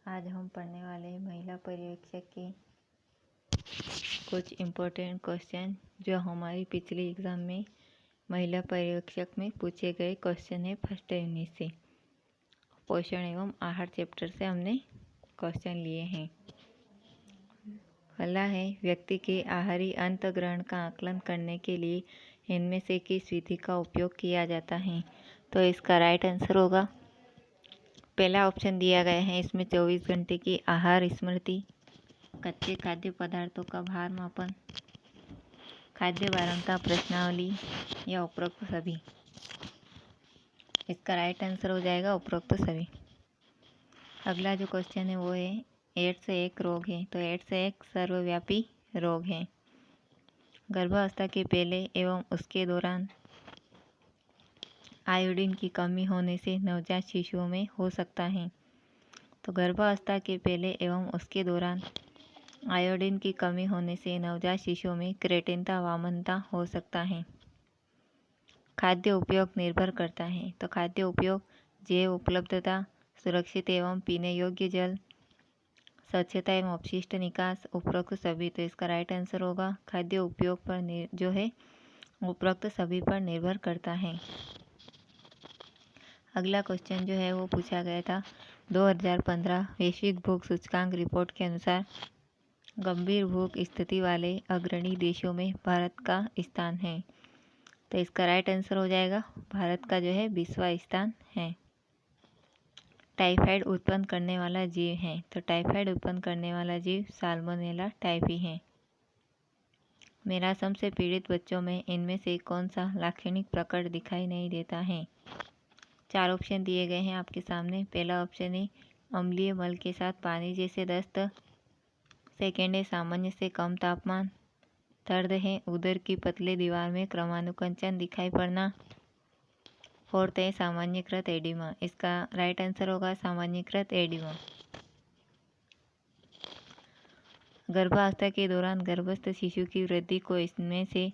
आज हम पढ़ने वाले हैं महिला पर्यवेक्षक के कुछ इम्पोर्टेंट क्वेश्चन जो हमारी पिछले एग्ज़ाम में महिला पर्यवेक्षक में पूछे गए क्वेश्चन है। फर्स्ट यूनिट से पोषण एवं आहार चैप्टर से हमने क्वेश्चन लिए हैं। पहला है, व्यक्ति के आहारी अंत ग्रहण का आकलन करने के लिए इनमें से किस विधि का उपयोग किया जाता है? तो इसका राइट आंसर होगा पहला ऑप्शन दिया गया है। इसमें 24 घंटे की आहार स्मृति, कच्चे खाद्य पदार्थों का भार मापन, खाद्य बारंता प्रश्नावली या उपरोक्त सभी। इसका राइट आंसर हो जाएगा उपरोक्त सभी। अगला जो क्वेश्चन है वो है, एड्स एक रोग है। तो एड्स एक सर्वव्यापी रोग है। गर्भावस्था के पहले एवं उसके दौरान आयोडीन की कमी होने से नवजात शिशुओं में हो सकता है। तो गर्भावस्था के पहले एवं उसके दौरान आयोडीन की कमी होने से नवजात शिशुओं में क्रेटिनता वामनता हो सकता है। खाद्य उपयोग निर्भर करता है। तो खाद्य उपयोग, जैव उपलब्धता, सुरक्षित एवं पीने योग्य जल, स्वच्छता एवं अपशिष्ट निकास, उपरोक्त सभी। तो इसका राइट आंसर होगा खाद्य उपयोग पर जो है उपरोक्त सभी पर निर्भर करता है। अगला क्वेश्चन जो है वो पूछा गया था, 2015 वैश्विक भूख सूचकांक रिपोर्ट के अनुसार गंभीर भूख स्थिति वाले अग्रणी देशों में भारत का स्थान है। तो इसका राइट आंसर हो जाएगा भारत का जो है 20वां स्थान है। टाइफाइड उत्पन्न करने वाला जीव है। तो टाइफाइड उत्पन्न करने वाला जीव साल्मोनेला टाइफी है। मेरासम से पीड़ित बच्चों में इनमें से कौन सा लाक्षणिक प्रकट दिखाई नहीं देता है? 4 ऑप्शन दिए गए हैं आपके सामने। पहला ऑप्शन है अम्लीय मल के साथ पानी जैसे दस्त। सेकेंड है सामान्य से कम तापमान। थर्ड है उदर की पतले दीवार में क्रमानुकंचन दिखाई पड़ना। फोर्थ है सामान्यकृत एडिमा। इसका राइट आंसर होगा सामान्यकृत एडिमा। गर्भावस्था के दौरान गर्भस्थ शिशु की वृद्धि को इसमें से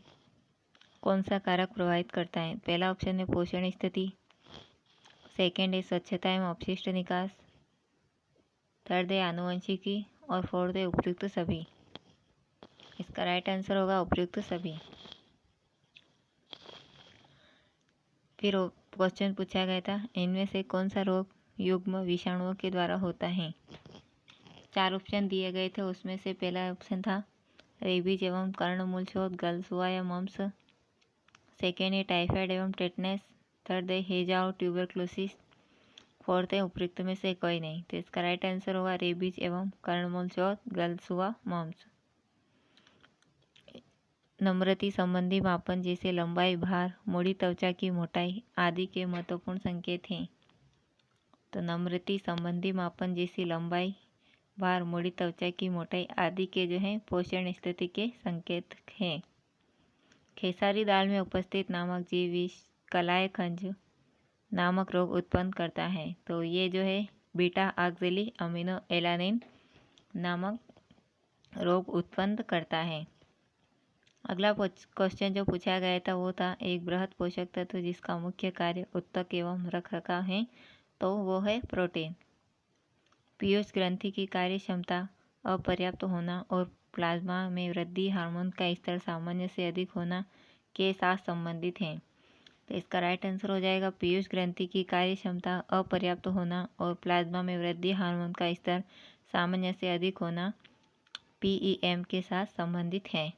कौन सा कारक प्रभावित करता है? पहला ऑप्शन है पोषण स्थिति, सेकेंड है स्वच्छता एवं अपशिष्ट निकास, थर्ड है आनुवंशिकी और फोर्थ है उपयुक्त सभी। इसका राइट आंसर होगा उपयुक्त सभी। फिर क्वेश्चन पूछा गया था, इनमें से कौन सा रोग युग्म विषाणुओं के द्वारा होता है? 4 ऑप्शन दिए गए थे। उसमें से पहला ऑप्शन था रेबीज एवं कर्णमूलशोथ, गलसुआ या मम्स। सेकेंड है टाइफाइड एवं टेटनस। थर्ड है हेजा और ट्यूबरक्लोसिस। फोर्थ है उपयुक्त में से कोई नहीं। तो इसका राइट आंसर होगा रेबीज एवं कर्णमूलशोथ, गलसुआ, मम्स। नम्रति संबंधी मापन जैसे लंबाई, भार, मोड़ी त्वचा की मोटाई आदि के महत्वपूर्ण संकेत हैं। तो नम्रति संबंधी मापन जैसी लंबाई, भार, मोड़ी त्वचा की मोटाई आदि के जो है पोषण स्थिति के संकेत हैं। खेसारी दाल में उपस्थित नामक जीव विष कलाय खंज नामक रोग उत्पन्न करता है। तो ये जो है बीटा ऑक्जेली अमीनो एलानिन नामक रोग उत्पन्न करता है। अगला क्वेश्चन जो पूछा गया था वो था, एक बृहद पोषक तत्व जिसका मुख्य कार्य उत्तक एवं रखरखाव है, तो वो है प्रोटीन। पीयूष ग्रंथि की कार्य क्षमता अपर्याप्त होना और प्लाज्मा में वृद्धि हार्मोन का स्तर सामान्य से अधिक होना के साथ संबंधित हैं। तो इसका राइट आंसर हो जाएगा पीयूष ग्रंथि की कार्य क्षमता अपर्याप्त होना और प्लाज्मा में वृद्धि हार्मोन का स्तर सामान्य से अधिक होना PEM के साथ संबंधित है।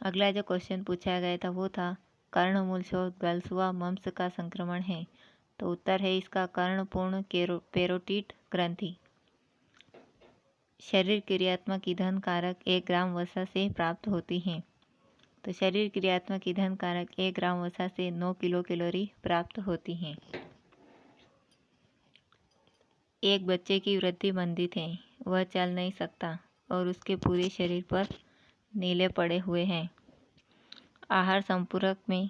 अगला जो क्वेश्चन पूछा गया था वो था, कर्णमूलशोथ, गलसुआ, मम्स का संक्रमण है। तो उत्तर है इसका कर्णपूर्ण पेरोटिड ग्रंथि। शरीर क्रियात्मक ईंधन कारक 1 ग्राम वसा से प्राप्त होती हैं। तो शरीर क्रियात्मक ईंधन कारक 1 ग्राम वसा से 9 किलो कैलोरी प्राप्त होती हैं। एक बच्चे की वृद्धि मंदित है, वह चल नहीं सकता और उसके पूरे शरीर पर नीले पड़े हुए हैं। आहार संपूरक में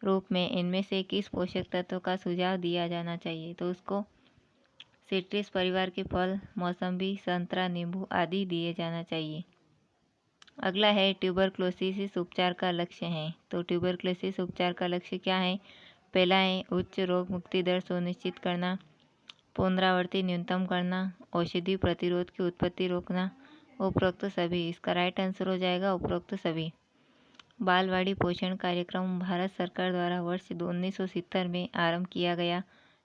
रूप में इनमें से किस पोषक तत्व का सुझाव दिया जाना चाहिए? तो उसको सिट्रस परिवार के फल, मौसम्बी, संतरा, नींबू आदि दिए जाना चाहिए। अगला है ट्यूबरक्लोसिस उपचार का लक्ष्य है। तो ट्यूबरक्लोसिस उपचार का लक्ष्य क्या है? पहला है उच्च रोग मुक्ति दर सुनिश्चित करना, पुनरावृत्ति न्यूनतम करना औषधि प्रतिरोध की उत्पत्ति रोकना, उपरोक्त सभी। इसका राइट आंसर हो जाएगा उपरोक्त सभी। बालवाड़ी पोषण कार्यक्रम भारत सरकार द्वारा वर्ष 1970 में आरंभ किया गया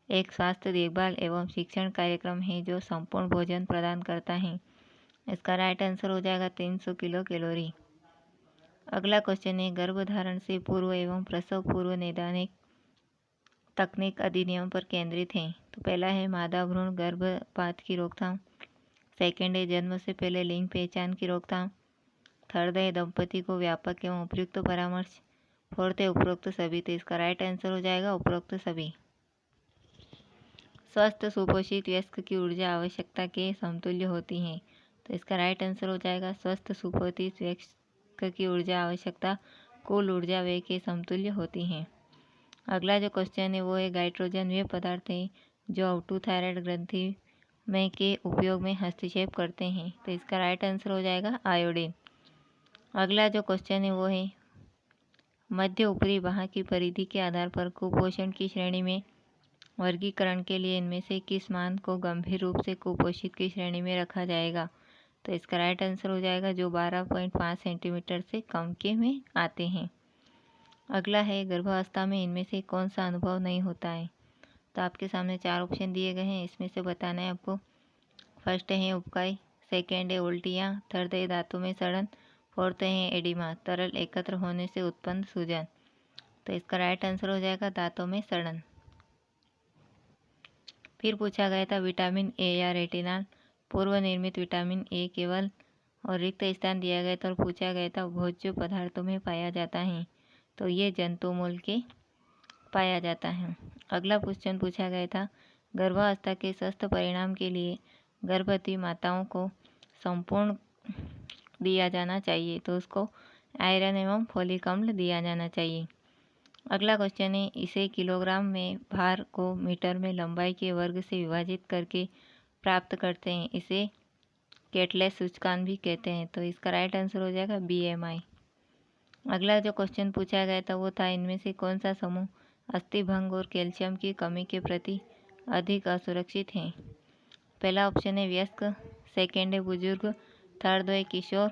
एक स्वास्थ्य देखभाल एवं शिक्षण कार्यक्रम है जो संपूर्ण भोजन प्रदान करता है। इसका राइट आंसर हो जाएगा 300 किलो कैलोरी। अगला क्वेश्चन है गर्भधारण से पूर्व एवं प्रसव पूर्व नैदानिक तकनीक अधिनियम पर केंद्रित है। तो पहला है मादा भ्रूण गर्भपात की रोकथाम, सेकेंड है जन्म से पहले लिंग पहचान की रोकथाम, थर्ड है दंपति को व्यापक एवं उपयुक्त परामर्श, फोर्थ है उपरोक्त सभी। तो इसका राइट आंसर हो जाएगा उपरोक्त सभी। स्वस्थ सुपोषित वयस्क की ऊर्जा आवश्यकता के समतुल्य होती है। तो इसका राइट आंसर हो जाएगा स्वस्थ सुपोषित वयस्क की ऊर्जा आवश्यकता कुल ऊर्जा व्यय के समतुल्य होती है। अगला जो क्वेश्चन है वो है गाइट्रोजन वे पदार्थ है जो ऑटोथायरॉइड ग्रंथि में के उपयोग में हस्तक्षेप करते हैं। तो इसका राइट आंसर हो जाएगा आयोडीन। अगला जो क्वेश्चन है वो है मध्य ऊपरी बाह की परिधि के आधार पर कुपोषण की श्रेणी में वर्गीकरण के लिए इनमें से किस मान को गंभीर रूप से कुपोषित की श्रेणी में रखा जाएगा। तो इसका राइट आंसर हो जाएगा जो 12.5 सेंटीमीटर से कम के में आते हैं। अगला है गर्भावस्था में इनमें से कौन सा अनुभव नहीं होता है। तो आपके सामने 4 ऑप्शन दिए गए हैं, इसमें से बताना है आपको। फर्स्ट है उबकाई, सेकेंड है उल्टियाँ, थर्ड है दांतों में सड़न, फोर्थ है एडिमा तरल एकत्र होने से उत्पन्न सूजन। तो इसका राइट आंसर हो जाएगा दांतों में सड़न। फिर पूछा गया था विटामिन ए या रेटिनॉल पूर्व निर्मित विटामिन ए केवल और रिक्त स्थान दिया गया था और पूछा गया था भोज्य पदार्थों में पाया जाता है। तो ये जंतु मूल के पाया जाता है। अगला क्वेश्चन पूछा गया था गर्भावस्था के स्वस्थ परिणाम के लिए गर्भवती माताओं को संपूर्ण दिया जाना चाहिए। तो उसको आयरन एवं फोलिक अम्ल दिया जाना चाहिए। अगला क्वेश्चन है इसे किलोग्राम में भार को मीटर में लंबाई के वर्ग से विभाजित करके प्राप्त करते हैं। इसे केटलेस सूचकांक भी कहते हैं। तो इसका राइट आंसर हो जाएगा BMI। अगला जो क्वेश्चन पूछा गया था वो था इनमें से कौन सा समूह अस्थिभंग और कैल्शियम की कमी के प्रति अधिक असुरक्षित है। पहला ऑप्शन है वयस्क, सेकेंड है बुजुर्ग, थर्ड है किशोर,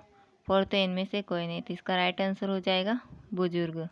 फोर्थ है इनमें से कोई नहीं। तो इसका राइट आंसर हो जाएगा बुजुर्ग।